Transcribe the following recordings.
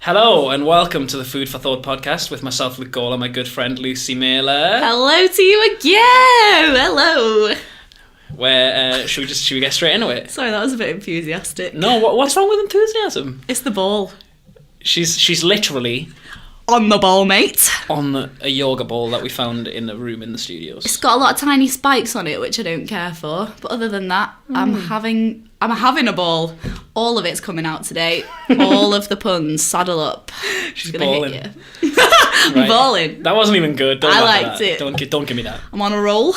Hello and welcome to the Food for Thought podcast with myself, Luke Gawler, and my good friend Lucy Mailer. Hello to you again. Hello. Where should we get straight into it? Sorry, that was a bit enthusiastic. No, what's wrong with enthusiasm? It's the ball. She's literally On the ball, mate. on a yoga ball that we found in a room in the studios. It's got a lot of tiny spikes on it, which I don't care for. But other than that, I'm having a ball. All of it's coming out today. All of the puns. Saddle up. She's gonna balling. hit you. I'm balling. That wasn't even good. Don't I laugh at liked that. it. Don't give me that. I'm on a roll.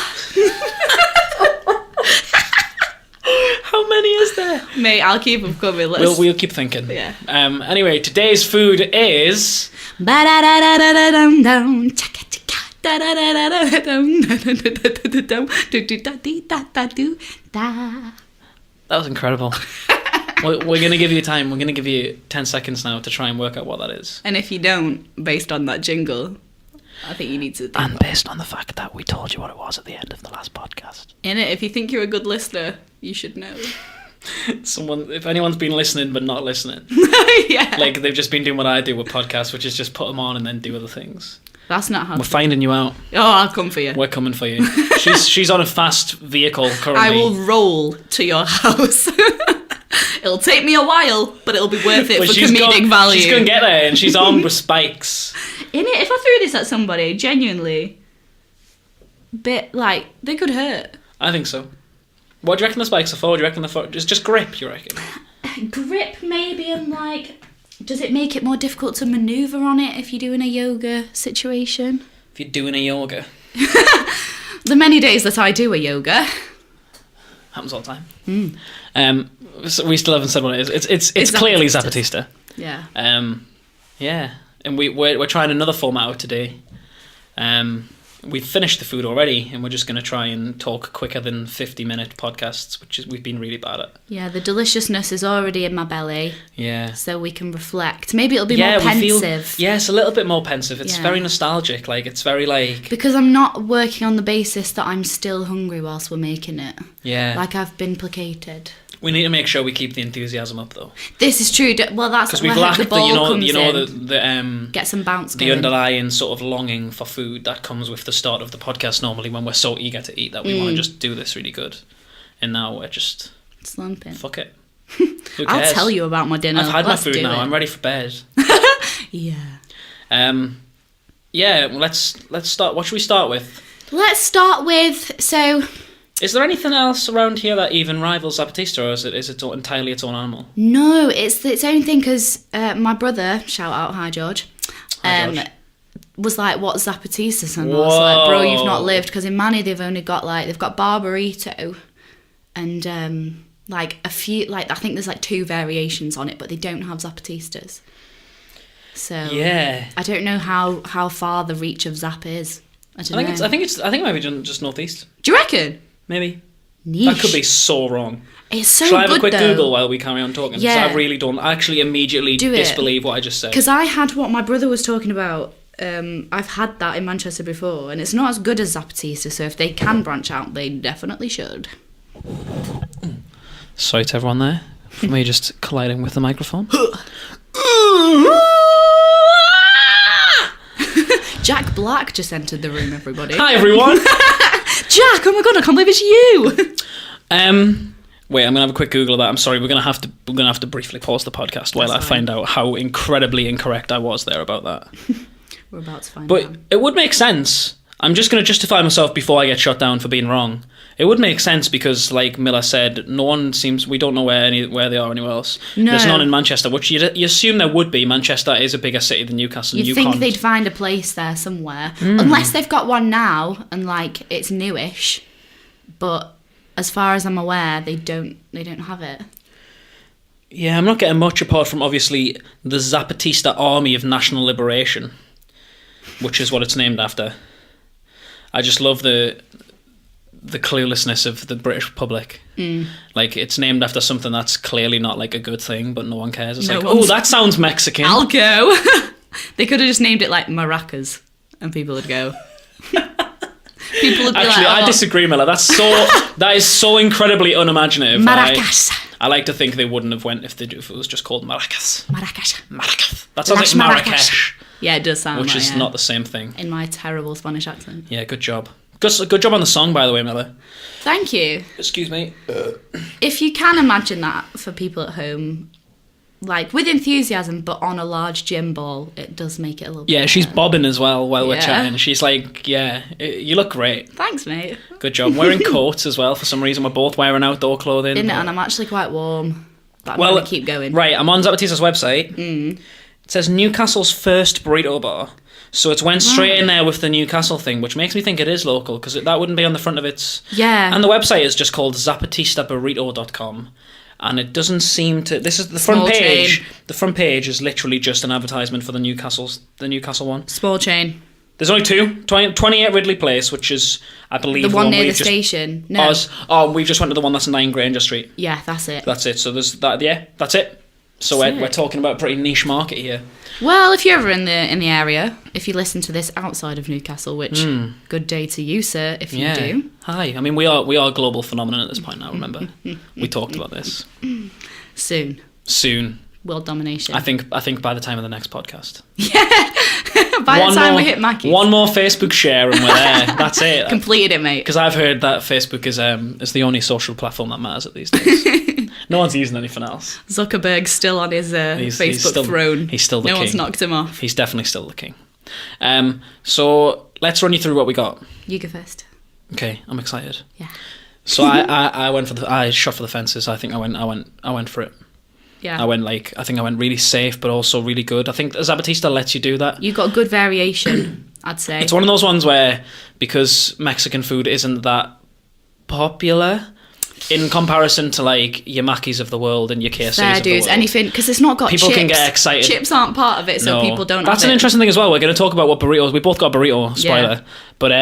How many is there? Mate, I'll keep them coming. We'll keep thinking. Yeah. Anyway, today's food is Ba-da-da-da-da-dum-dum. That was incredible. We're going to give you time. We're going to give you 10 seconds now to try and work out what that is. And if you don't, based on that jingle, I think you need to think And about based on the fact that we told you what it was at the end of the last podcast. it. Innit? If you think you're a good listener, you should know. If anyone's been listening but not listening, Yeah. like they've just been doing what I do with podcasts, which is just put them on and then do other things. That's not how We're finding you out. Oh, I'll come for you. We're coming for you. She's on a fast vehicle currently. I will roll to your house. It'll take me a while, but it'll be worth it But for she's comedic value. She's going to get there and she's armed with spikes. Innit? If I threw this at somebody, genuinely, they could hurt. I think so. What do you reckon the spikes are for? Do you reckon they're for just grip, you reckon? Grip, maybe, and does it make it more difficult to manoeuvre on it if you're doing a yoga situation? If you're doing a yoga. The many days that I do a yoga. Happens all the time. So we still haven't said what it is. It's clearly Zapatista. Yeah. Yeah. And we're trying another format out today. We've finished the food already, and we're just going to try and talk quicker than 50-minute podcasts, we've been really bad at. Yeah, the deliciousness is already in my belly. Yeah. So we can reflect. Maybe it'll be more pensive. Yes, a little bit more pensive. It's Yeah. very nostalgic. Like, it's very like... Because I'm not working on the basis that I'm still hungry whilst we're making it. Yeah. Like I've been placated. We need to make sure we keep the enthusiasm up, though. This is true. Well, that's Because where we've lacked the ball comes the get some bounce the going. underlying sort of longing for food that comes with the start of the podcast normally when we're so eager to eat that we want to just do this really good. And now we're just... Slumping. Fuck it. Who cares? I'll tell you about my dinner. I've had Let's my food do now. it. I'm ready for bed. Yeah. Yeah, let's start. What should we start with? Let's start with... So... Is there anything else around here that even rivals Zapatista, or is it entirely its own animal? No, it's its own thing because my brother, shout out, hi George, Hi, George. was like, what's Zapatista? And I was like, bro, you've not lived, because in Manny they've only got they've got Barbarito and a few, I think there's 2 variations on it, but they don't have Zapatistas. So Yeah. I don't know how far the reach of Zap is. I don't know. I think it might be just northeast. Do you reckon? Maybe. Niche. That could be so wrong. It's so Shall I have good a quick though. Google while we carry on talking? Yeah. Because I really don't actually immediately Do it. disbelieve what I just said. Because I had what my brother was talking about. I've had that in Manchester before, and it's not as good as Zapatista. So if they can branch out, they definitely should. Sorry to everyone there for me just colliding with the microphone. Jack Black just entered the room. Everybody. Hi everyone. Jack! Oh my god! I can't believe it's you. Wait, I'm gonna have a quick Google of that. I'm sorry, we're gonna have to briefly pause the podcast while I find out how incredibly incorrect I was there about that. We're about to find But out. it would make sense. I'm just gonna justify myself before I get shut down for being wrong. It would make sense because, like Miller said, we don't know where they are anywhere else. No. There's none in Manchester, which you assume there would be. Manchester is a bigger city than Newcastle. You'd think they'd find a place there somewhere, unless they've got one now and it's newish. But as far as I'm aware, they don't have it. Yeah, I'm not getting much apart from obviously the Zapatista Army of National Liberation, which is what it's named after. I just love the cluelessness of the British public. Like, it's named after something that's clearly not a good thing, but no one cares. It's that sounds Mexican. I'll go. They could have just named it Maracas, and people would go. People would be Actually, I disagree, Miller. That is so incredibly unimaginative. Maracas. I like to think they wouldn't have went if it was just called Maracas. Marrakech. That sounds like Marrakesh. Yeah, it does sound which like is not the same thing. in my terrible Spanish accent. Yeah, good job. Good job on the song, by the way, Miller. Thank you. Excuse me. If you can imagine that for people at home, like with enthusiasm, but on a large gym ball, it does make it a little bit She's better. bobbing as well while we're Yeah. chatting. She's like, you look great. Thanks, mate. Good job. Wearing coats as well. For some reason, we're both wearing outdoor clothing. Isn't it? And I'm actually quite warm. But I'm Well, going to keep going. Right, I'm on Zapatista's website. It says Newcastle's first burrito bar. So it's went straight in there with the Newcastle thing, which makes me think it is local, because that wouldn't be on the front of its... Yeah. And the website is just called zapatistaburrito.com. And it doesn't seem to... This is the front Small page. chain. The front page is literally just an advertisement for the Newcastle one. Small chain. There's only two. 28 Ridley Place, which is, I believe... The one near we've the just- station. No. we just went to the one that's 9 Granger Street. Yeah, that's it. That's it. So there's that. Yeah, that's it. So we're talking about a pretty niche market here. Well, if you're ever in the area, if you listen to this outside of Newcastle, which good day to you, sir, if you do. Hi. I mean, we are a global phenomenon at this point now. Remember, we talked about this. Soon. World domination. I think by the time of the next podcast. By the time we hit Mackie's. One more Facebook share and we're there. That's it. Completed it, mate. Because I've heard that Facebook is the only social platform that matters at these days. No one's using anything else. Zuckerberg's still on his Facebook throne. He's still the king. No one's knocked him off. He's definitely still the king. So let's run you through what we got. You go first. Okay, I'm excited. Yeah. So I shot for the fences. I think I went for it. Yeah. I think I went really safe, but also really good. I think Zapatista lets you do that. You got good variation, I'd say. It's one of those ones where, because Mexican food isn't that popular in comparison to like your Mackey's of the world and your KFC's Fair of the dues, world. anything, because it's not got People chips. can get excited. Chips aren't part of it, so people don't That's have an it. interesting thing as well. We're going to talk about what burritos... We both got a burrito, spoiler. Yeah. But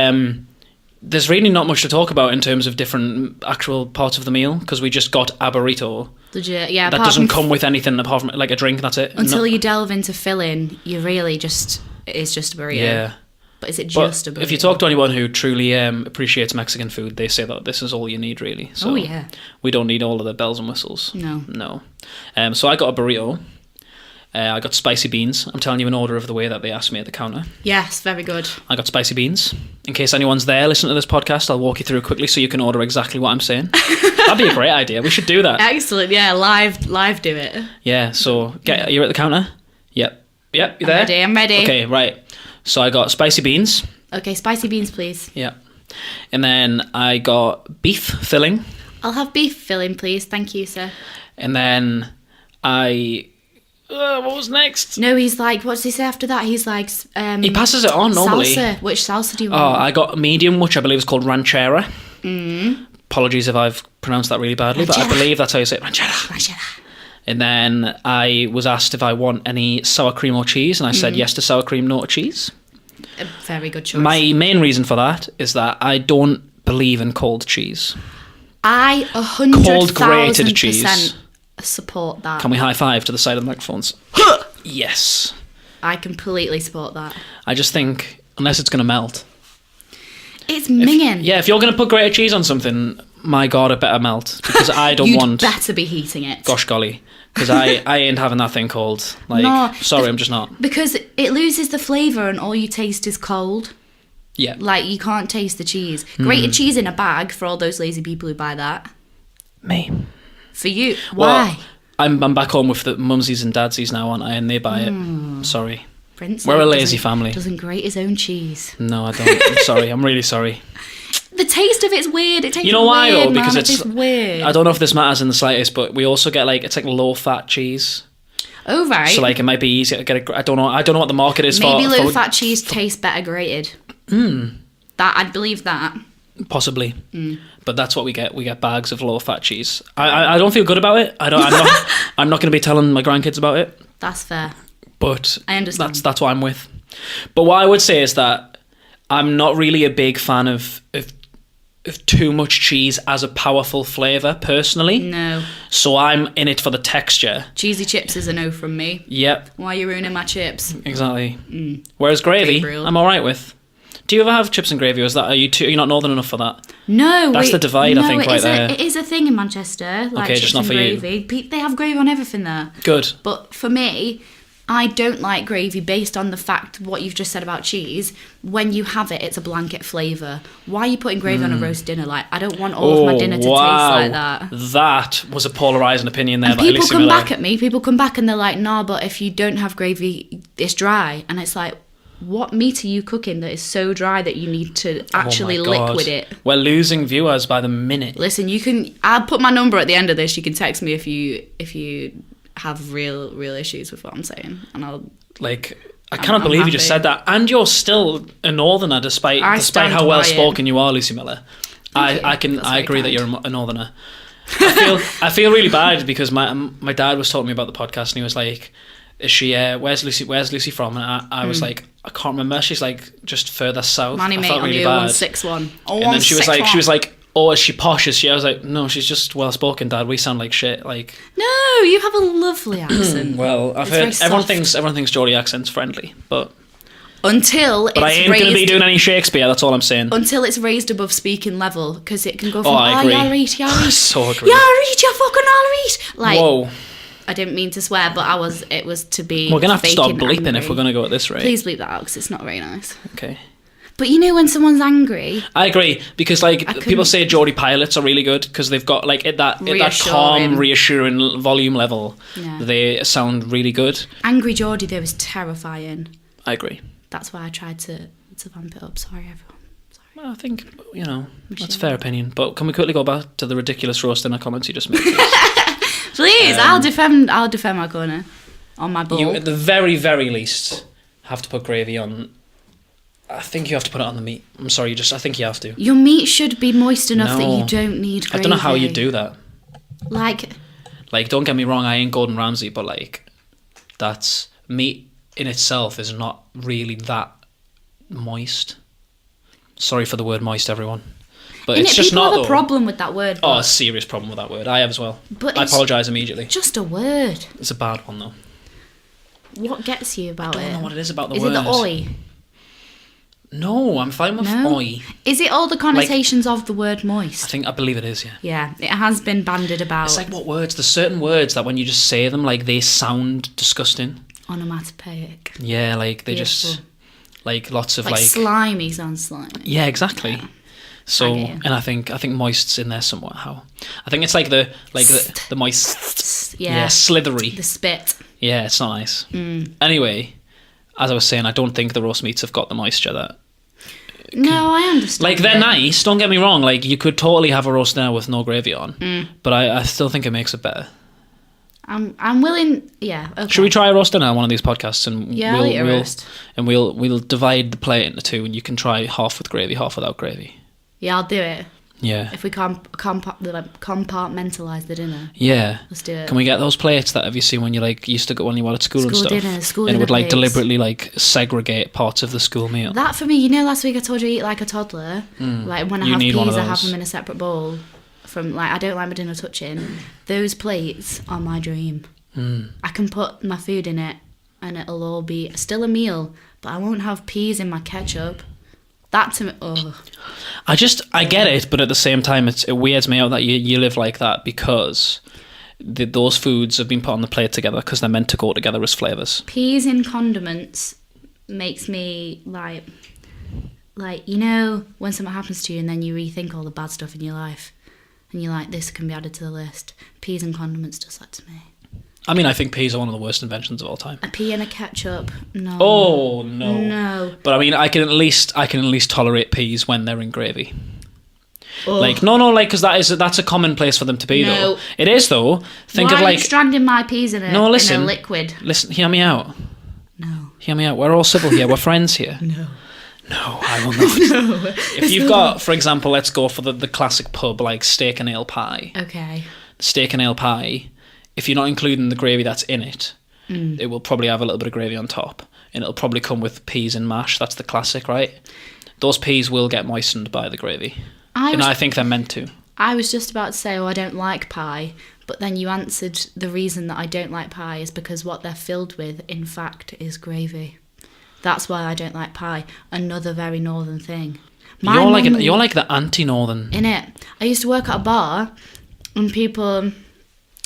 there's really not much to talk about in terms of different actual parts of the meal, because we just got a burrito. Legit, yeah. That doesn't come with anything apart from like a drink, that's it. Until you delve into filling, you really it is just a burrito. Yeah. But is it just a burrito? If you talk to anyone who truly appreciates Mexican food, they say that this is all you need, really. So Oh, yeah. We don't need all of the bells and whistles. No. So I got a burrito. I got spicy beans. I'm telling you in order of the way that they asked me at the counter. Yes, very good. I got spicy beans. In case anyone's there listening to this podcast, I'll walk you through quickly so you can order exactly what I'm saying. That'd be a great idea. We should do that. Excellent, yeah, live do it. Yeah, so you're at the counter? Yep, you there? I'm ready. Okay, right. So I got spicy beans. Okay, spicy beans, please. Yeah. And then I got beef filling. I'll have beef filling, please. Thank you, sir. And then what was next? No, he's like, what's he say after that? He's like... he passes it on normally. Salsa. Which salsa do you Oh, want? I got a medium, which I believe is called ranchera. Apologies if I've pronounced that really badly, but I believe that's how you say it. Ranchera. And then I was asked if I want any sour cream or cheese, and I said yes to sour cream, no to cheese. A very good choice. My main reason for that is that I don't believe in cold cheese. I Cold grated cheese. 100,000% support that. Can we high five to the side of the microphones? Yes. I completely support that. I just think, unless it's going to melt. It's minging. If you're going to put grated cheese on something, my God, it better melt. Because I don't You'd better be heating it. Gosh golly. Because I ain't having that thing cold. Like, No, sorry, I'm just not. Because it loses the flavour and all you taste is cold. Yeah. Like, you can't taste the cheese. Grated cheese in a bag for all those lazy people who buy that. Me. For you. Why? Well, I'm back home with the mumsies and dadsies now, aren't I? And they buy it. Sorry. Prince We're a lazy doesn't- family. Doesn't grate his own cheese. No, I don't. I'm sorry. I'm really sorry. The taste of it's weird. It tastes You know why weird, though? Because man. it's It tastes weird. I don't know if this matters in the slightest, but we also get it's like low fat cheese. Oh right. So like it might be easier to get I don't know what the market is Maybe for. low fat cheese tastes better grated. That I'd believe that. Possibly. But that's what we get. We get bags of low fat cheese. I don't feel good about it. I'm not going to be telling my grandkids about it. That's fair. But I understand. That's what I'm with. But what I would say is that I'm not really a big fan of too much cheese as a powerful flavour, personally. No. So I'm in it for the texture. Cheesy chips is a no from me. Yep, Why are you ruining my chips? exactly. Whereas gravy, Gabriel. I'm all right with. Do you ever have chips and gravy, or are you not northern enough for that? No, that's the divide. No, I think right there. It is a thing in Manchester. Like okay, chips just not and for gravy. you. They have gravy on everything there. Good. But for me, I don't like gravy based on the fact what you've just said about cheese. When you have it, it's a blanket flavour. Why are you putting gravy on a roast dinner? Like, I don't want all of my dinner to taste like that. That was a polarising opinion there. And people come back at me. People come back and they're like, "Nah, but if you don't have gravy, it's dry." And it's like, what meat are you cooking that is so dry that you need to actually liquid it? We're losing viewers by the minute. Listen, I'll put my number at the end of this. You can text me if you have real issues with what I'm saying, and I cannot believe you just said that. And you're still a northerner, despite how well spoken you are, Lucy Miller. I agree that you're a northerner. I feel really bad because my dad was talking to me about the podcast, and he was like, "Is she? Where's Lucy from?" And I was like, "I can't remember." She's like, "Just further south." Manny, I mate, felt really on bad. 161. And then she was like, "Oh, is she posh? Is she?" I was like, "No, she's just well spoken, Dad. We sound like shit." Like, no, you have a lovely accent. Well, I've heard everyone thinks Geordie accent's friendly, but I ain't going to be doing any Shakespeare. That's all I'm saying. Until it's raised above speaking level, because it can go from I agree. You're right. I so agree. You're fucking all right. Like, whoa. I didn't mean to swear, but it was to be. We're gonna have to stop bleeping angry. if we're gonna go at this rate. Please bleep that out because it's not very nice. Okay. But you know when someone's angry, I agree because people say Geordie pilots are really good because they've got at that calm, reassuring volume level. Yeah. They sound really good. Angry Geordie though is terrifying. I agree. That's why I tried to vamp it up. Sorry, everyone. Sorry. Well, I think that's a fair opinion. But can we quickly go back to the ridiculous roast in our comments you just made? Please, I'll defend my corner on my ball. You at the very, very least have to put gravy on. I think you have to put it on the meat. I'm sorry, I think you have to. Your meat should be moist enough that you don't need gravy. I don't know how you do that. Like, don't get me wrong, I ain't Gordon Ramsay, but that's meat in itself is not really that moist. Sorry for the word moist, everyone. But it's just not. People have a problem with that word. A serious problem with that word. I have as well. But I apologise immediately. Just a word. It's a bad one though. What gets you about it? I don't know what it is about the word. Is it the oi? No, I'm fine with oi. Is it all the connotations of the word moist? I believe it is, yeah. Yeah, it has been bandied about. It's like what words? There's certain words that when you just say them, they sound disgusting. Onomatopoeic. Yeah, they just lots of slimy sounds slimy. Yeah, exactly. Yeah. So, and I think moist's in there somewhat. How? I think it's the moist. Yeah, slithery. The spit. Yeah, it's not nice. Anyway, as I was saying, I don't think the roast meats have got the moisture that. No, I understand. They're nice. Don't get me wrong. You could totally have a roast dinner with no gravy on, but I still think it makes it better. I'm willing. Yeah. Okay. Should we try a roast dinner on one of these podcasts and I'll eat a roast. And we'll divide the plate into two, and you can try half with gravy, half without gravy. Yeah, I'll do it. Yeah. If we compartmentalise the dinner. Yeah. Let's do it. Can we get those plates that have you seen when you used to go when you were at school and stuff? School and dinner it would plates. deliberately segregate parts of the school meal. That for me, last week I told you to eat like a toddler. When I have peas, I have them in a separate bowl. From I don't like my dinner touching. Those plates are my dream. I can put my food in it, and it'll all be still a meal, but I won't have peas in my ketchup. That to me, I get it, but at the same time, it weirds me out that you live like that because those foods have been put on the plate together because they're meant to go together as flavours. Peas in condiments makes me like when something happens to you and then you rethink all the bad stuff in your life and you're like, this can be added to the list. Peas and condiments does that to me. I mean, I think peas are one of the worst inventions of all time. A pea and a ketchup, no. Oh no, no. But I mean, I can at least tolerate peas when they're in gravy. Oh. Because that's a common place for them to be. No. Though it is though. Think Why of are you stranding my peas in a liquid? Listen, hear me out. No. Hear me out. We're all civil here. We're friends here. No. No, I will not. No. If you've got, for example, let's go for the classic pub steak and ale pie. Okay. Steak and ale pie. If you're not including the gravy that's in it, it will probably have a little bit of gravy on top. And it'll probably come with peas and mash. That's the classic, right? Those peas will get moistened by the gravy. I think they're meant to. I was just about to say, I don't like pie. But then you answered the reason that I don't like pie is because what they're filled with, in fact, is gravy. That's why I don't like pie. Another very northern thing. You're like the anti-northern. Innit? I used to work at a bar and people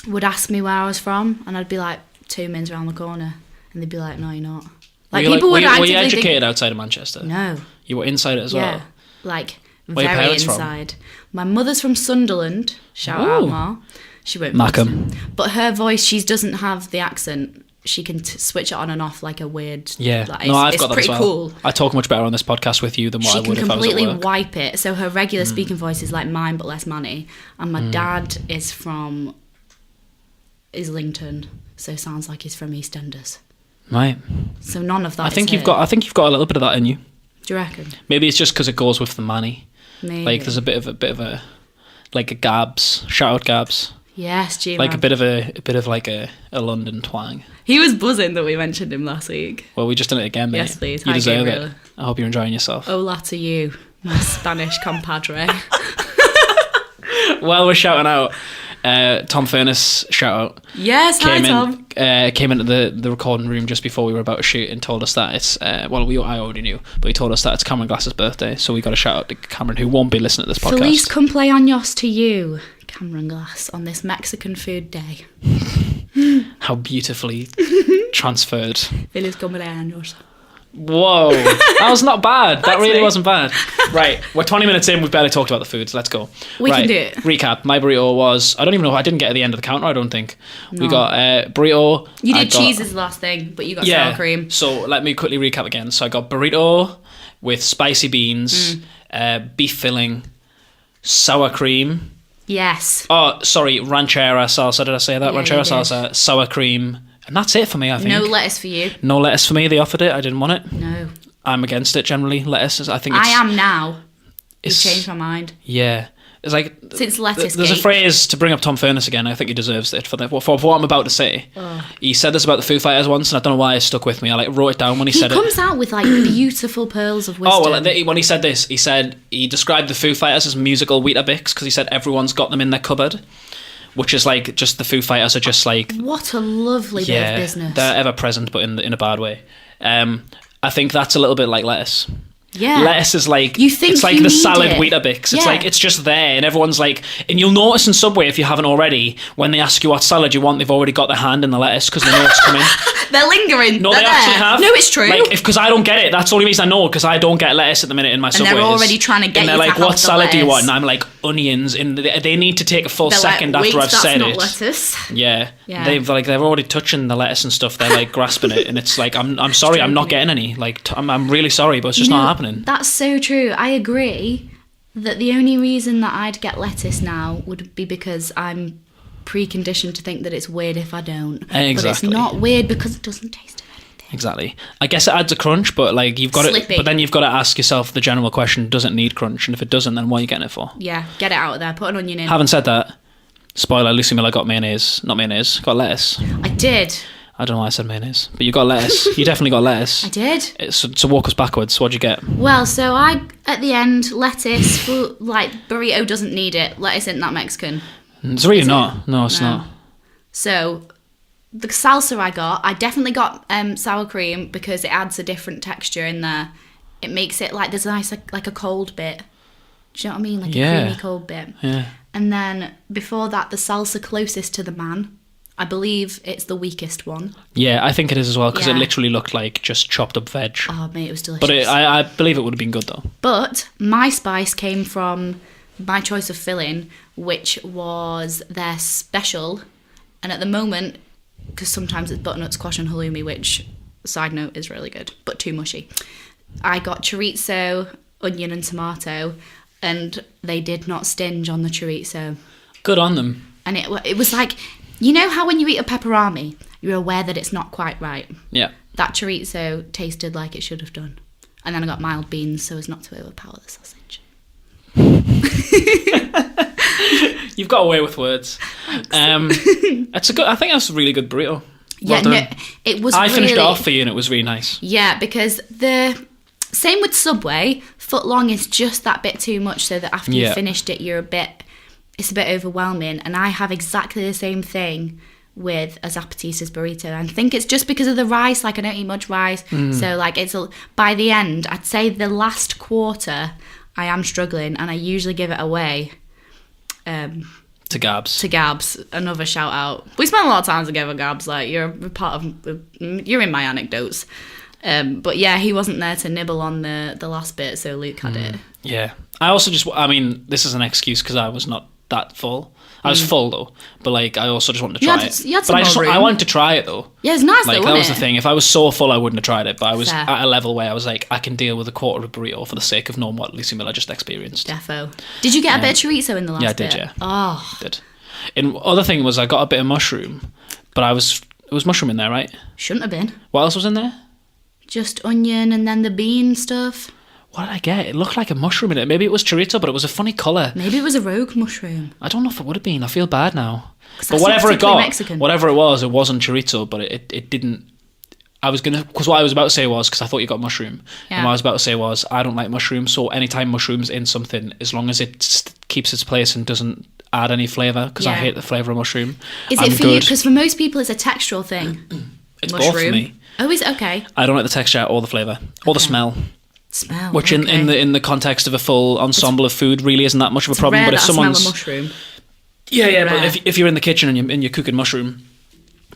would ask me where I was from and I'd be like, 2 minutes around the corner. And they'd be like, no, you're not. Like, people would were you educated outside of Manchester? No. You were inside it as well? Yeah, like, Where your very parents inside. From? My mother's from Sunderland. Shout out, Ma. She won't be Mackham. listening. But her voice, she doesn't have the accent. She can switch it on and off like a weird... Yeah. Like, no, I've got that as well. Cool. I talk much better on this podcast with you than what I would if I was at work. She can completely wipe it. So her regular speaking voice is like mine, but less manny. And my dad is from Islington, so sounds like he's from EastEnders. Right. So none of that. I think you've got a little bit of that in you. Do you reckon? Maybe it's just because it goes with the manny. Maybe. Like there's a bit of a like a Gabs. Shout out Gabs. Yes, G-Man. Like a bit of like a London twang. He was buzzing that we mentioned him last week. Well, we just did it again, mate. Yes, please. You Hi, deserve Gabriel. it. I hope you're enjoying yourself. Hola to you, my Spanish compadre. Well, we're shouting out. Tom Furness, shout out. Yes, hi Tom. Came into the recording room just before we were about to shoot and told us that it's I already knew, but he told us that it's Cameron Glass's birthday, so we got a shout out to Cameron, who won't be listening to this podcast. Feliz cumpleaños to you, Cameron Glass, on this Mexican food day. How beautifully transferred. Feliz cumpleaños. Whoa, that was not bad. That really wasn't bad. Right, we're 20 minutes in. We've barely talked about the foods. Let's go. We can do it. Recap. My burrito was... I don't even know. I didn't get to the end of the counter, I don't think. No. We got burrito. You did cheese as the last thing, but you got sour cream. So let me quickly recap again. So I got burrito with spicy beans, beef filling, sour cream. Yes. Oh, sorry, ranchera salsa. Did I say that? Yeah, Ranchera salsa, sour cream. And that's it for me, I think. No lettuce for you. No lettuce for me. They offered it. I didn't want it. No. I'm against it generally. Lettuce, I think it's... I am now. You've changed my mind. Yeah. It's like... Since lettuce There's a phrase to bring up Tom Furness again. I think he deserves it for what I'm about to say. Oh. He said this about the Foo Fighters once, and I don't know why it stuck with me. I wrote it down when he said it. He comes out with like beautiful pearls of wisdom. Oh, well, when he said this, he described the Foo Fighters as musical Weetabix because he said everyone's got them in their cupboard. Which is like just the Foo Fighters are just like... What a lovely bit of business. They're ever present, but in a bad way. I think that's a little bit like lettuce. Yeah. Lettuce is like... You think it's like you the need salad it. Weetabix. It's like, it's just there, and everyone's like... And you'll notice in Subway, if you haven't already, when they ask you what salad you want, they've already got their hand in the lettuce because they know it's coming. They're lingering. No, they actually have. No, it's true. Like, because I don't get it. That's the only reason I know, because I don't get lettuce at the minute in my Subway. And they're already trying to get you And they're like, what salad do you want? lettuce. And I'm like, onions. And they need to take a full They're second like, after I've said that's it. not lettuce. Yeah. Yeah. They're already touching the lettuce and stuff. They're like grasping it, and it's like, I'm sorry, I'm not getting any. Like, I'm really sorry, but it's just not happening. That's so true. I agree that the only reason that I'd get lettuce now would be because I'm preconditioned to think that it's weird if I don't. Exactly. But it's not weird because it doesn't taste of anything. Exactly. I guess it adds a crunch, but like you've got Slippy. but then you've got to ask yourself the general question: does it need crunch? And if it doesn't, then what are you getting it for? Yeah, get it out of there. Put an onion in. Having said that, spoiler: Lucy Miller got got lettuce. I did. I don't know why I said mayonnaise, but you got lettuce. You definitely got lettuce. I did. So walk us backwards. What'd you get? Well, so at the end, lettuce, like, burrito doesn't need it. Lettuce isn't that Mexican. It's really not. No, it's not. So, the salsa I definitely got sour cream because it adds a different texture in there. It makes it like there's a nice, like a cold bit. Do you know what I mean? Like a creamy cold bit. Yeah. And then before that, the salsa closest to the man. I believe it's the weakest one. Yeah, I think it is as well, because it Yeah. literally looked like just chopped up veg. Oh, mate, it was delicious. But I believe it would have been good, though. But my spice came from my choice of filling, which was their special. And at the moment, because sometimes it's butternut squash and halloumi, which, side note, is really good, but too mushy. I got chorizo, onion and tomato, and they did not stinge on the chorizo. Good on them. And it was like... You know how when you eat a pepperami, you're aware that it's not quite right? Yeah. That chorizo tasted like it should have done. And then I got mild beans so as not to overpower the sausage. You've got away with words. It's a good. I think that's a really good burrito. Yeah, Well no, done. it was I finished it really- off for you and it was really nice. Yeah, because the... Same with Subway, foot long is just that bit too much so that after you Yeah. finished it, it's a bit overwhelming. And I have exactly the same thing with a Zapatistas burrito. I think it's just because of the rice. Like, I don't eat much rice. So, like, by the end, I'd say the last quarter, I am struggling, and I usually give it away. To Gabs. To Gabs. Another shout out. We spent a lot of time together, Gabs. Like, you're in my anecdotes. But yeah, he wasn't there to nibble on the last bit, so Luke had it. Yeah. I also this is an excuse because I was not that full. I was full though, but like I also just wanted to try it. You had some more room. I wanted to try it though. Yeah, it's nice like, though, that was wasn't the thing. If I was so full, I wouldn't have tried it. But I was Fair. at a level where I was like, I can deal with a quarter of a burrito for the sake of knowing what Lucy Miller just experienced. Defo. Did you get a bit of chorizo in the last bit? Yeah, I did. Yeah. Oh, I did. And other thing was I got a bit of mushroom, but it was mushroom in there, right? Shouldn't have been. What else was in there? Just onion and then the bean stuff. What did I get? It looked like a mushroom in it. Maybe it was chorizo, but it was a funny colour. Maybe it was a rogue mushroom. I don't know if it would have been. I feel bad now. But whatever it got, Mexican. whatever it wasn't chorizo, but it didn't. I was going to, because what I was about to say was, because I thought you got mushroom, and what I was about to say was, I don't like mushrooms, so anytime mushroom's in something, as long as it keeps its place and doesn't add any flavour, because I hate the flavour of mushroom. Is it for you? Because for most people it's a textural thing. It's mushroom. both for me. Oh, is it? Okay. I don't like the texture or the flavour, or the smell. Which in the context of a full ensemble of food really isn't that much of a problem. Rare but if that someone's smell a mushroom. Yeah, but if you're in the kitchen and you're cooking mushroom,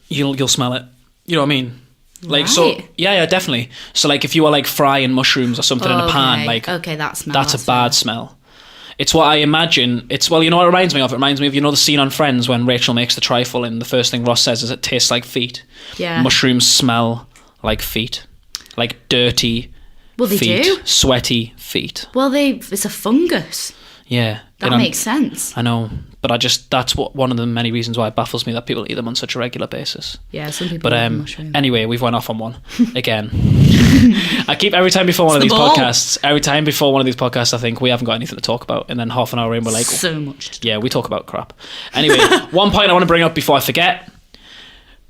you'll smell it. You know what I mean? Like right. So, yeah, definitely. So like if you are like frying mushrooms or something in a pan, like that's a bad smell. It's what I imagine. You know what it reminds me of? It reminds me of, you know, the scene on Friends when Rachel makes the trifle and the first thing Ross says is it tastes like feet. Yeah. Mushrooms smell like feet, like dirty. Well, they feet, do. Sweaty feet. Well, it's a fungus. Yeah. That makes sense. I know. But that's one of the many reasons why it baffles me that people eat them on such a regular basis. Yeah, some people love mushrooms. Anyway, we've went off on one. Again. every time before one of these podcasts, I think we haven't got anything to talk about. And then half an hour in, we're like... So much. Yeah, we talk about crap. Anyway, one point I want to bring up before I forget...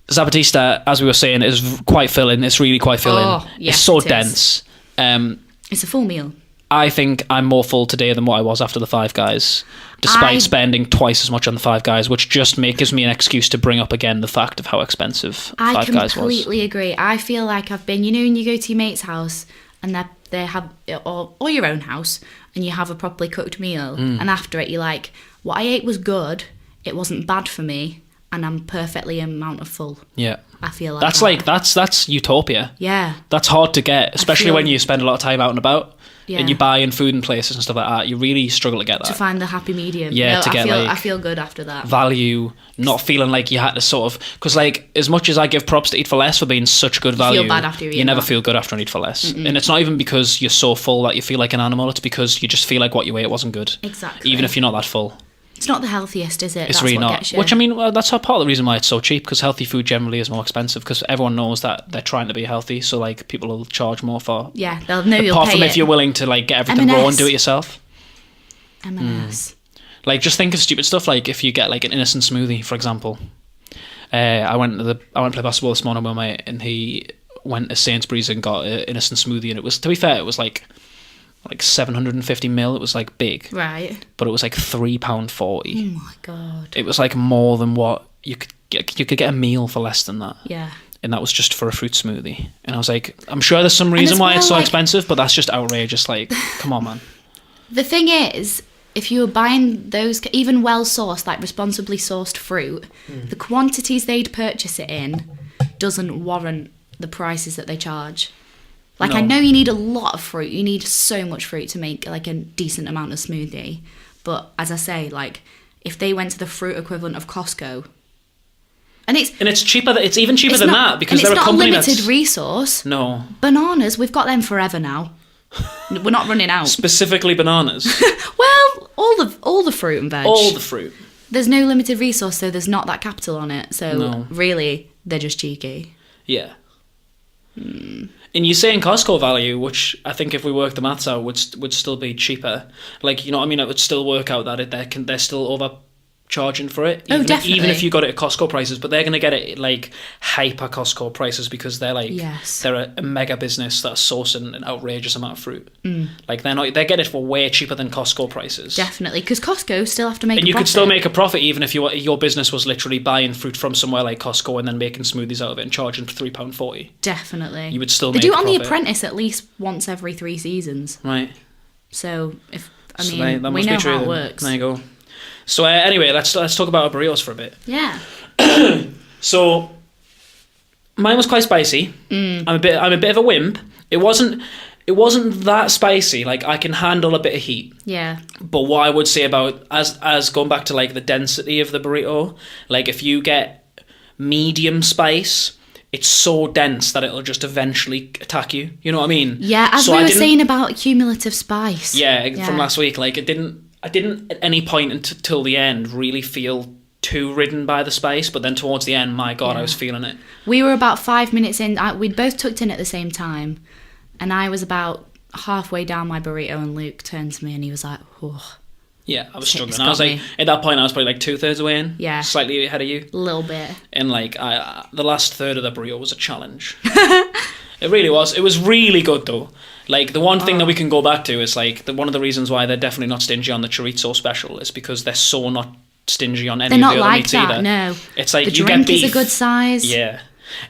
Zapatista, as we were saying, is quite filling. It's really quite filling. Oh, yes, it's so dense. It's a full meal. I think I'm more full today than what I was after the Five Guys, despite spending twice as much on the Five Guys, which just gives me an excuse to bring up again the fact of how expensive Five Guys was. I completely agree. I feel like I've been, you know, when you go to your mate's house and they have, or your own house, and you have a properly cooked meal, and after it you're like, what I ate was good, it wasn't bad for me, and I'm perfectly amount of full. Yeah. I feel like that's utopia. Yeah. That's hard to get, especially when you spend a lot of time out and about. Yeah. And you're buying food in places and stuff like that. You really struggle to get that. To find the happy medium. Yeah, I feel good after that. Value, not feeling like you had to sort of... Because like, as much as I give props to Eat for Less for being such good value... You feel bad after you eat. You never feel good after an Eat for Less. And it's not even because you're so full that you feel like an animal. It's because you just feel like what you ate wasn't good. Exactly. Even if you're not that full. It's not the healthiest, is it? It's really not. Which, I mean, that's part of the reason why it's so cheap, because healthy food generally is more expensive, because everyone knows that they're trying to be healthy, so, like, people will charge more for... Yeah, they'll know you'll pay apart from it. if you're willing to, like, get everything raw and do it yourself. M&S. Like, just think of stupid stuff, like, if you get, like, an innocent smoothie, for example. I went to play basketball this morning with my mate, and he went to Sainsbury's and got an innocent smoothie, and it was, to be fair, it was, like 750ml. It was like big, right? But it was like £3.40. Oh my god! It was like more than what you could get. You could get a meal for less than that. Yeah. And that was just for a fruit smoothie. And I was like, I'm sure there's some reason why it's so expensive, but that's just outrageous. Like, come on, man. The thing is, if you were buying those, even well-sourced, like responsibly sourced fruit, the quantities they'd purchase it in doesn't warrant the prices that they charge. Like, no. I know you need a lot of fruit. You need so much fruit to make, like, a decent amount of smoothie. But, as I say, like, if they went to the fruit equivalent of Costco... And it's cheaper. It's even cheaper than that, because they're a company that's... it's not a limited resource. No. Bananas, we've got them forever now. We're not running out. Specifically bananas? Well, all the fruit and veg. All the fruit. There's no limited resource, so there's not that capital on it. So, really, they're just cheeky. Yeah. And you're saying Costco value, which I think if we work the maths out would still be cheaper. Like, you know what I mean? It would still work out that they're still charging for it. Definitely. Even if you got it at Costco prices, but they're going to get it like hyper Costco prices because they're like they're a mega business that's sourcing an outrageous amount of fruit. Like they get it for way cheaper than Costco prices. Definitely, because Costco still have to make. And a you profit. could still make a profit even if your business was literally buying fruit from somewhere like Costco and then making smoothies out of it and charging £3.40. Definitely, you would still. They make do it a on profit. The Apprentice at least once every 3 seasons. Right. So if that we must know be true, how it then. works. There you go. So anyway, let's talk about our burritos for a bit. Yeah. So mine was quite spicy. I'm a bit of a wimp. It wasn't that spicy. Like I can handle a bit of heat. Yeah. But what I would say about as going back to like the density of the burrito, like if you get medium spice, it's so dense that it'll just eventually attack you. You know what I mean? Yeah, as we were saying about cumulative spice. Yeah, from last week, like I didn't at any point until the end really feel too ridden by the spice, but then towards the end, my God, I was feeling it. We were about 5 minutes in. We'd both tucked in at the same time, and I was about halfway down my burrito, and Luke turned to me and he was like, oh. Yeah, I was struggling. I was like, at that point, I was probably like 2/3 away in. Yeah. Slightly ahead of you. A little bit. And like, the last third of the burrito was a challenge. It really was. It was really good though. Like the one thing that we can go back to is like one of the reasons why they're definitely not stingy on the chorizo special is because they're so not stingy on any of the other meats either. They're not like that, no. It's like the you drink get beef. is a good size. Yeah.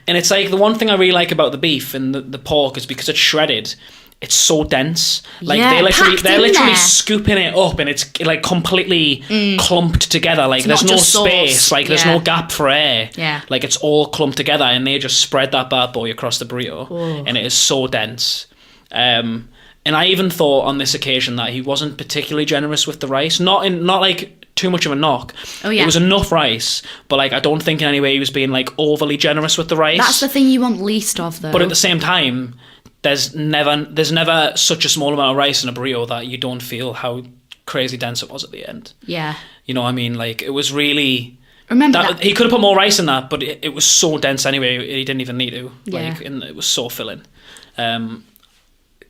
And it's like the one thing I really like about the beef and the pork is because it's shredded. It's so dense. Like they're literally scooping it up and it's like completely clumped together. Like there's no space. Like there's no gap for air. Yeah. Like it's all clumped together and they just spread that bad boy across the burrito. Oh. And it is so dense. And I even thought on this occasion that he wasn't particularly generous with the rice. Not like too much of a knock. Oh yeah. It was enough rice, but like I don't think in any way he was being like overly generous with the rice. That's the thing you want least of though. But at the same time, there's never such a small amount of rice in a burrito that you don't feel how crazy dense it was at the end. Yeah. You know what I mean? Like it was really. Remember that he could have put more rice in that, but it was so dense anyway. He didn't even need to. Yeah. Like, and it was so filling.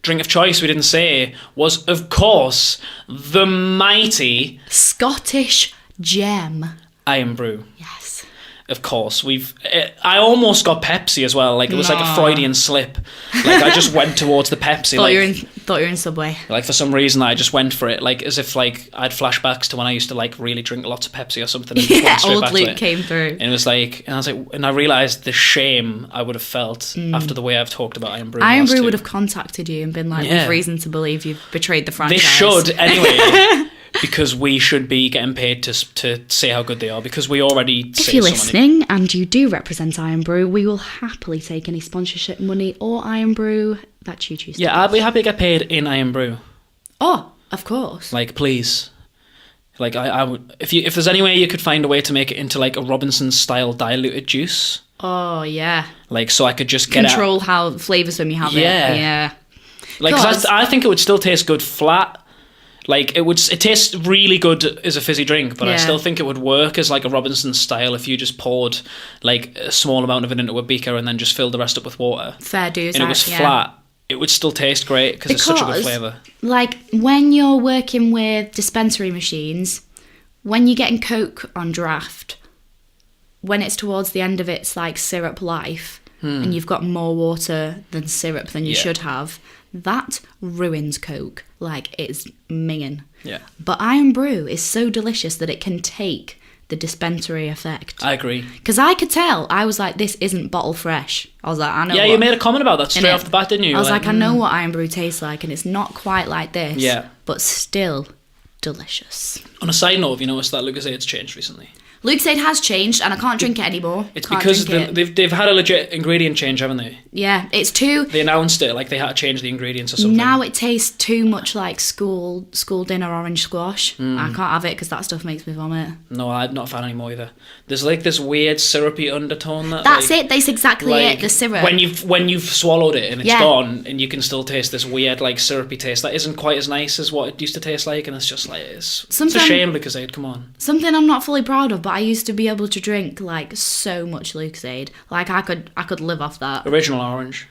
Drink of choice we didn't say was of course the mighty Scottish gem. Iron Brew. Yes. Of course, I almost got Pepsi as well. Like it was like a Freudian slip. Like I just went towards the Pepsi. Thought you were in Subway. Like for some reason, I just went for it. Like as if like I had flashbacks to when I used to like really drink lots of Pepsi or something. And Yeah, straight old back to Luke it. came through. And it was like, and I was like, and I realised the shame I would have felt after the way I've talked about Iron Brew. Iron Brew would have contacted you and been like, Yeah. "With reason to believe you've betrayed the franchise." They should anyway. Because we should be getting paid to say how good they are. Because we already. If you're listening and you do represent Iron Brew, we will happily take any sponsorship money or Iron Brew that you choose. To Yeah, I'd be happy to get paid in Iron Brew. Oh, of course. Like, please. Like, I would. If there's any way you could find a way to make it into like a Robinson style diluted juice. Oh yeah. Like, so I could just get control how flavours when you have it. Yeah. Like, cause I think it would still taste good flat. Like it tastes really good as a fizzy drink, but I still think it would work as like a Robinson style if you just poured like a small amount of it into a beaker and then just filled the rest up with water. Fair dues. And it was flat. It would still taste great because it's such a good flavour. Like when you're working with dispensary machines, when you're getting Coke on draft, when it's towards the end of its like syrup life and you've got more water than syrup than you should have, that ruins Coke. Like it's minging. Yeah. But Iron Brew is so delicious that it can take the dispensary effect. I agree. Because I could tell, I was like, this isn't bottle fresh. I was like, I know. Yeah, you made a comment about that straight off the bat, didn't you? I was like, I know what Iron Brew tastes like, and it's not quite like this. Yeah. But still delicious. On a side note, have you noticed that Lucozade changed recently? Lucozade has changed, and I can't drink it anymore. It's because they've had a legit ingredient change, haven't they? Yeah, it's too. They announced it like they had to change the ingredients or something. Now it tastes too much like school dinner orange squash. I can't have it because that stuff makes me vomit. No, I'm not a fan anymore either. There's like this weird syrupy undertone that. That's like, it. That's exactly like, it. The syrup. When you've swallowed it and it's gone, and you can still taste this weird like syrupy taste that isn't quite as nice as what it used to taste like, and it's just like it's a shame Lucozade. Come on. Something I'm not fully proud of, but I used to be able to drink like so much Lucozade. Like I could live off that. Original orange.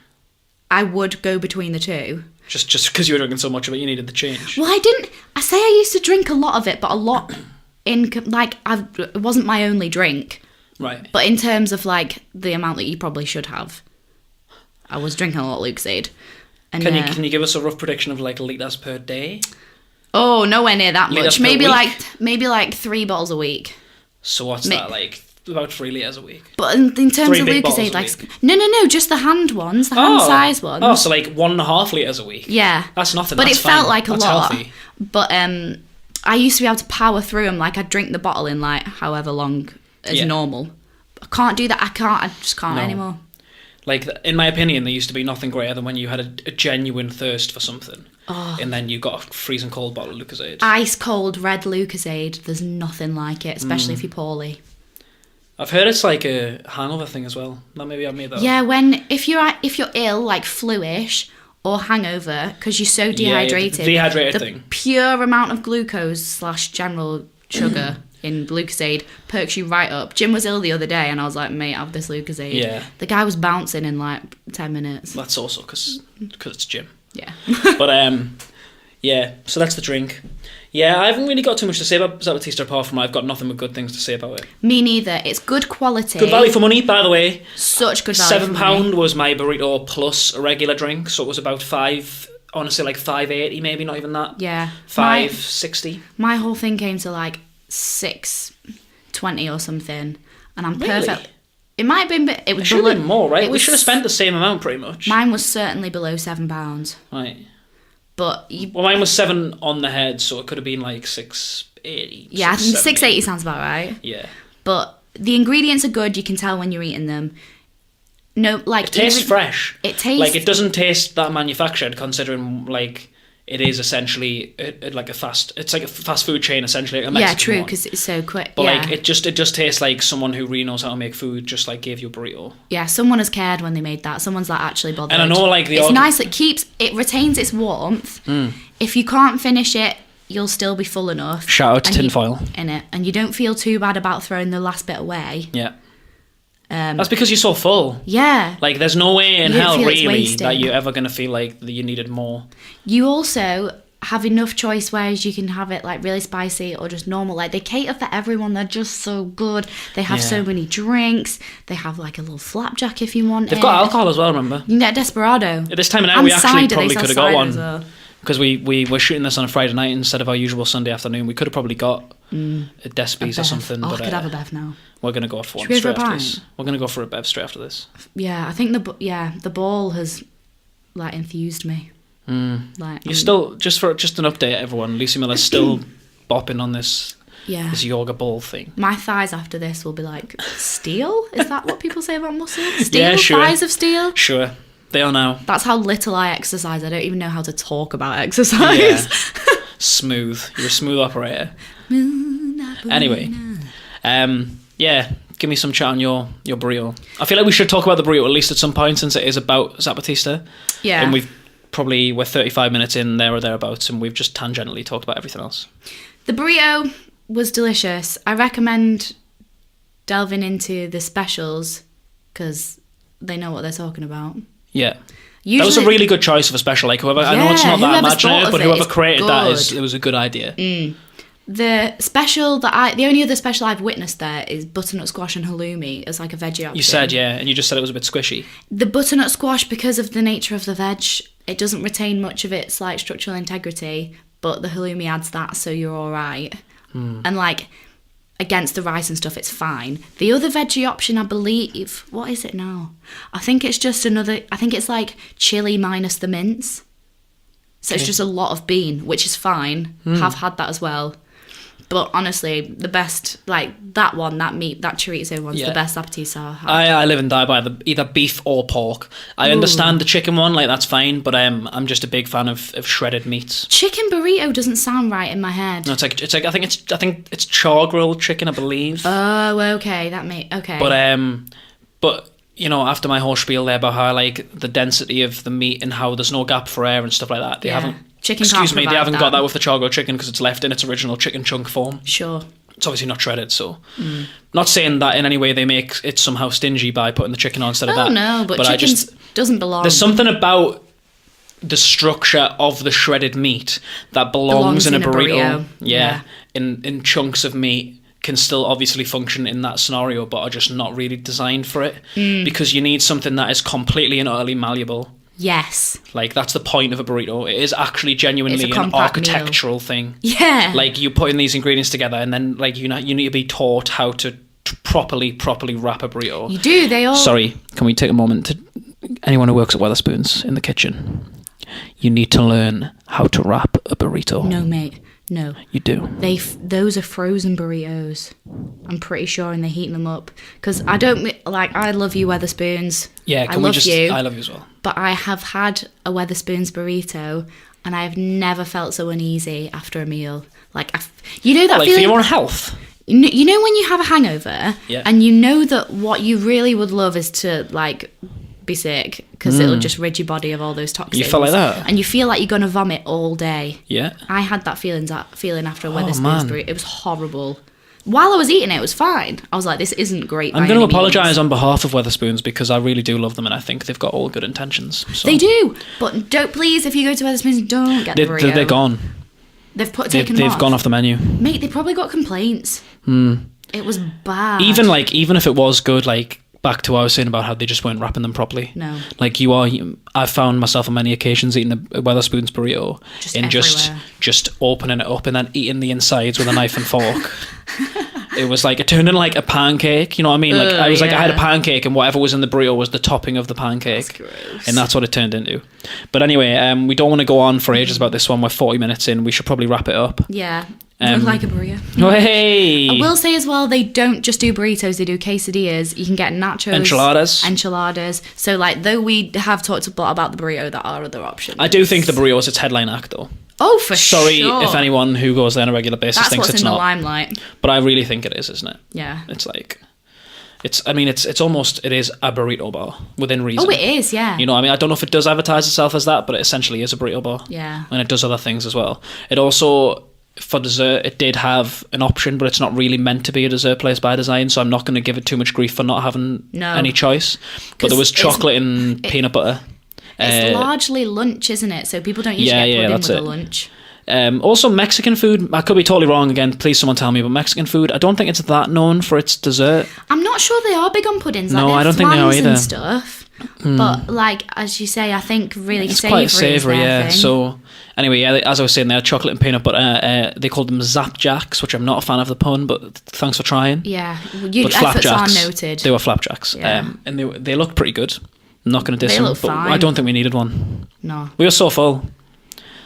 I would go between the two. Just because you were drinking so much of it, you needed the change. Well, I say I used to drink a lot of it, but a lot it wasn't my only drink. Right. But in terms of like the amount that you probably should have, I was drinking a lot of Lucozade. And, Can you give us a rough prediction of like litres per day? Oh, nowhere near that Litres much. per Maybe like 3 bottles a week. So what's that, like about 3 litres a week? But in terms 3 of big Lucozade, bottles a like week? no, just the hand ones, the hand size ones. Oh, so like 1.5 litres a week. Yeah, That's nothing. But that's it felt fine. like a That's lot. Healthy. But I used to be able to power through them. Like I'd drink the bottle in like however long as normal. I can't do that. I just can't anymore. Like, in my opinion, there used to be nothing greater than when you had a genuine thirst for something. Oh. And then you got a freezing cold bottle of Lucozade. Ice cold red Lucozade. There's nothing like it, especially if you're poorly. I've heard it's like a hangover thing as well. That maybe I made that Yeah, up. if you're ill, like flu-ish or hangover, because you're so dehydrated. The dehydrated the thing. Pure amount of glucose / general sugar in Lucozade perks you right up. Jim was ill the other day, and I was like, mate, have this Lucozade. Yeah. The guy was bouncing in like 10 minutes. That's also because it's Jim. Yeah. But yeah. So that's the drink. Yeah, I haven't really got too much to say about Zapatista apart from I've got nothing but good things to say about it. Me neither. It's good quality. Good value for money, by the way. Such good value. £7 was my burrito plus a regular drink, so it was about honestly, like $5.80, maybe not even that. Yeah. $5.60. My whole thing came to like $6.20 or something, and I'm Really? perfect. It might have been, but it was. It should have been more, right? We was- should have spent the same amount, pretty much. Mine was certainly below £7, Right. but Well, mine was 7 on the head, so it could have been like 6.80. yeah, I think 6.70. $6.80 sounds about right. Yeah. But the ingredients are good. You can tell when you're eating them. No, like It tastes fresh. It tastes like it doesn't taste that manufactured, considering like it is essentially like a fast. It's like a fast food chain, essentially. Like a Mexican true, one. because it's so quick. But yeah. like it just tastes like someone who really knows how to make food just like gave you a burrito. Yeah, someone has cared when they made that. Someone's like actually bothered. And I know like it's nice. It retains its warmth. If you can't finish it, you'll still be full enough. Shout out to tinfoil in it, and you don't feel too bad about throwing the last bit away. Yeah. That's because you're so full. Yeah. Like there's no way in You don't hell feel it's really wasted. that you're ever gonna feel like that you needed more. You also have enough choice, whereas you can have it like really spicy or just normal. Like they cater for everyone. They're just so good. They have so many drinks. They have like a little flapjack if you want. They've got alcohol as well, remember? You can get a Desperado. At this time of night, And we actually cider, probably they could have sell got cider one. as well. Because we were shooting this on a Friday night instead of our usual Sunday afternoon. We could have probably got a Despies or something. Oh, but I could have a Bev now. we're going to go for one Should we have straight a after pint? this. We're going to go for a Bev straight after this. Yeah, I think the ball has like enthused me. Like You're still, just an update, everyone, Lucy Miller's still bopping on this yoga ball thing. My thighs after this will be like steel. Is that what people say about muscles? Steel, Yeah, sure. thighs of steel. Sure, they are now. That's how little I exercise. I don't even know how to talk about exercise. Yeah. Smooth. You're a smooth operator. Anyway, yeah, give me some chat on your burrito. I feel like we should talk about the burrito at least at some point, since it is about Zapatista. Yeah. And we're 35 minutes in there or thereabouts, and we've just tangentially talked about everything else. The burrito was delicious. I recommend delving into the specials because they know what they're talking about. Yeah. Usually, that was a really good choice of a special. Like whoever, I know it's not that whoever's thought imaginative, of but it whoever is created that good. it was a good idea. The special the only other special I've witnessed there is butternut squash and halloumi as like a veggie option. You said, yeah, and you just said it was a bit squishy. The butternut squash, because of the nature of the veg, it doesn't retain much of its like structural integrity, but the halloumi adds that, so you're all right. And like against the rice and stuff, it's fine. The other veggie option, I believe, what is it now? I think it's just I think it's like chili minus the mince. So it's just a lot of bean, which is fine. Have had that as well. But honestly, the best, like that chorizo one's the best Zapatista I've had. I live and die by either beef or pork. I understand the chicken one, like that's fine, but I'm just a big fan of shredded meats. Chicken burrito doesn't sound right in my head. No, it's like I think it's char grilled chicken, I believe. Oh, okay, okay. But you know, after my whole spiel there about how I like the density of the meat and how there's no gap for air and stuff like that, they haven't. Chicken Excuse me, they can't haven't provide got that with the char grilled chicken because it's left in its original chicken chunk form. Sure. It's obviously not shredded, so not saying that in any way they make it somehow stingy by putting the chicken on instead of that. Oh no, but chicken doesn't belong. There's something about the structure of the shredded meat that belongs in a burrito. Yeah. In chunks of meat can still obviously function in that scenario, but are just not really designed for it. Because you need something that is completely and utterly malleable. Yes. Like, that's the point of a burrito. It is actually genuinely an architectural thing. Yeah. Like, you put in these ingredients together, and then, like, you need to be taught how to properly wrap a burrito. You do. They all... Sorry, can we take a moment to... Anyone who works at Wetherspoons in the kitchen, you need to learn how to wrap a burrito. No, mate. No. You do. Those are frozen burritos, I'm pretty sure, and they're heating them up. Because I love you, Wetherspoons. Yeah, I love you. I love you as well. But I have had a Wetherspoons burrito, and I have never felt so uneasy after a meal. Like, you know that like feeling... for your own health? You know when you have a hangover, and you know that what you really would love is to, like... be sick, because it'll just rid your body of all those toxins. You felt like that? And you feel like you're going to vomit all day. Yeah. I had that feeling after a Wetherspoons burrito. It was horrible. While I was eating it, it was fine. I was like, this isn't great. I'm going to apologise on behalf of Wetherspoons, because I really do love them, and I think they've got all good intentions. So. They do, but don't, please, if you go to Wetherspoons, don't get the burrito. They're gone. They've taken them off. They've gone off the menu. Mate, they probably got complaints. It was bad. Even if it was good, like... Back to what I was saying about how they just weren't wrapping them properly. No. Like I've found myself on many occasions eating a Wetherspoons burrito just opening it up and then eating the insides with a knife and fork. It was like, it turned into like a pancake, you know what I mean? Like I had a pancake, and whatever was in the burrito was the topping of the pancake. That's gross. And that's what it turned into. But anyway, we don't want to go on for ages about this one. We're 40 minutes in. We should probably wrap it up. Yeah. Would like a burrito. Oh, hey! I will say as well, they don't just do burritos, they do quesadillas. You can get nachos. Enchiladas. So, like, though we have talked a lot about the burrito, there are other options. I do think the burrito is its headline act, though. Oh, for Sorry sure. if anyone who goes there on a regular basis thinks it's not. That's what's in the limelight. But I really think it is, isn't it? Yeah. It's like... it is a burrito bar, within reason. Oh, it is, yeah. You know, I mean, I don't know if it does advertise itself as that, but it essentially is a burrito bar. Yeah. And it does other things as well. It also... For dessert, it did have an option, but it's not really meant to be a dessert place by design, so I'm not going to give it too much grief for not having any choice. But there was chocolate and peanut butter. It's largely lunch, isn't it? So people don't usually get put in with a lunch. Also, Mexican food, I could be totally wrong again, please someone tell me, but Mexican food, I don't think it's that known for its dessert. I'm not sure they are big on puddings. No, I don't think they are either. And stuff. But, like, as you say, I think really it's savoury quite savoury, thing. So, anyway, as I was saying, they had chocolate and peanut butter. They called them Zapjacks, which I'm not a fan of the pun, but thanks for trying. Yeah, but efforts are noted. They were flapjacks, and they looked pretty good. I'm not going to diss them, but fine. I don't think we needed one. No. We were so full.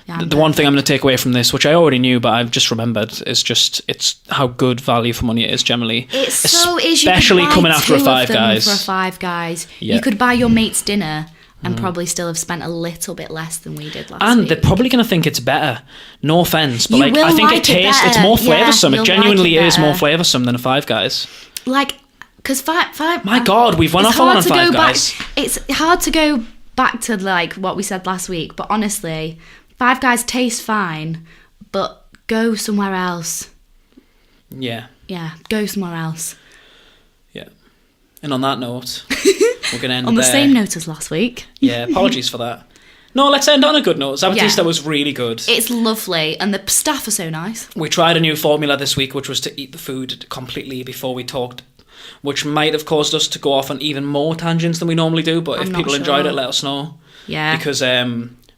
Yeah, the one thing I'm going to take away from this, which I already knew, but I've just remembered, is just it's how good value for money it is generally. It so is. Especially coming after a Five Guys. For a Five Guys, yeah. You could buy your mate's dinner and probably still have spent a little bit less than we did last week. And they're probably going to think it's better. No offence, but I think it tastes. It's more flavoursome. It genuinely is more flavoursome than a Five Guys. Like, because five. My God, we've went off on Five Guys. It's hard to go back to like what we said last week, but honestly, Five Guys taste fine, but go somewhere else. Yeah. Yeah, go somewhere else. Yeah. And on that note, we're going to end on the same note as last week. Yeah, apologies for that. No, let's end on a good note. Zapatista was really good. It's lovely, and the staff are so nice. We tried a new formula this week, which was to eat the food completely before we talked, which might have caused us to go off on even more tangents than we normally do, but if people enjoyed it, let us know. Yeah. Because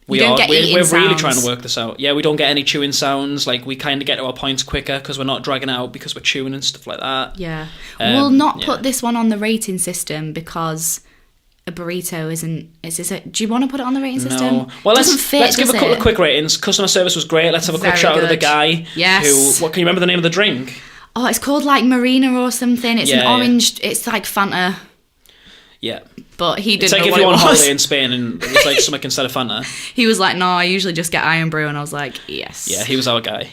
we're really trying to work this out. Yeah, we don't get any chewing sounds. Like, we kind of get to our points quicker because we're not dragging it out because we're chewing and stuff like that. Yeah. We'll not put this one on the rating system because a burrito isn't... Do you want to put it on the rating system? No. Well, let's give a couple of quick ratings. Customer service was great. Let's have a quick shout out to the guy. Yes. What can you remember the name of the drink? Oh, it's called like Marina or something. It's an orange... It's like Fanta. Yeah. But he didn't know what it was. It's like if you're on holiday in Spain and it was like something instead of Fanta. He was like, no, I usually just get Iron Brew. And I was like, yes. Yeah, he was our guy.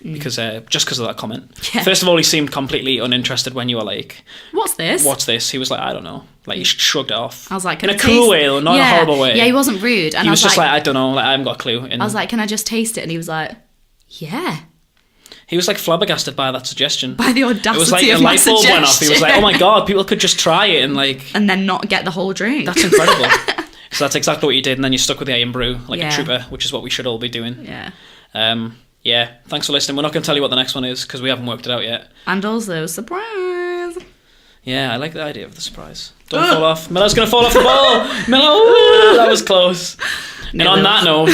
Because just because of that comment. Yeah. First of all, he seemed completely uninterested when you were like, What's this? He was like, I don't know. Like, he shrugged it off. I was like, in a cool way, though, not in a horrible way. Yeah, he wasn't rude. And he was just like, I don't know, like, I haven't got a clue. And I was like, can I just taste it? And he was like, yeah. He was like flabbergasted by that suggestion. By the audacity. It was like a light bulb went off. He was like, oh my God, people could just try it and like... And then not get the whole drink. That's incredible. So that's exactly what you did, and then you stuck with the iron brew like Yeah. a trooper, which is what we should all be doing. Yeah. Yeah, thanks for listening. We're not going to tell you what the next one is because we haven't worked it out yet. And also, surprise. Yeah, I like the idea of the surprise. Don't fall off. Milla's going to fall off the ball. Milla, ooh, that was close. And on that note,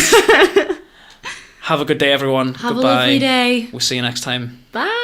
have a good day, everyone. Have Goodbye. a lovely day. We'll see you next time. Bye.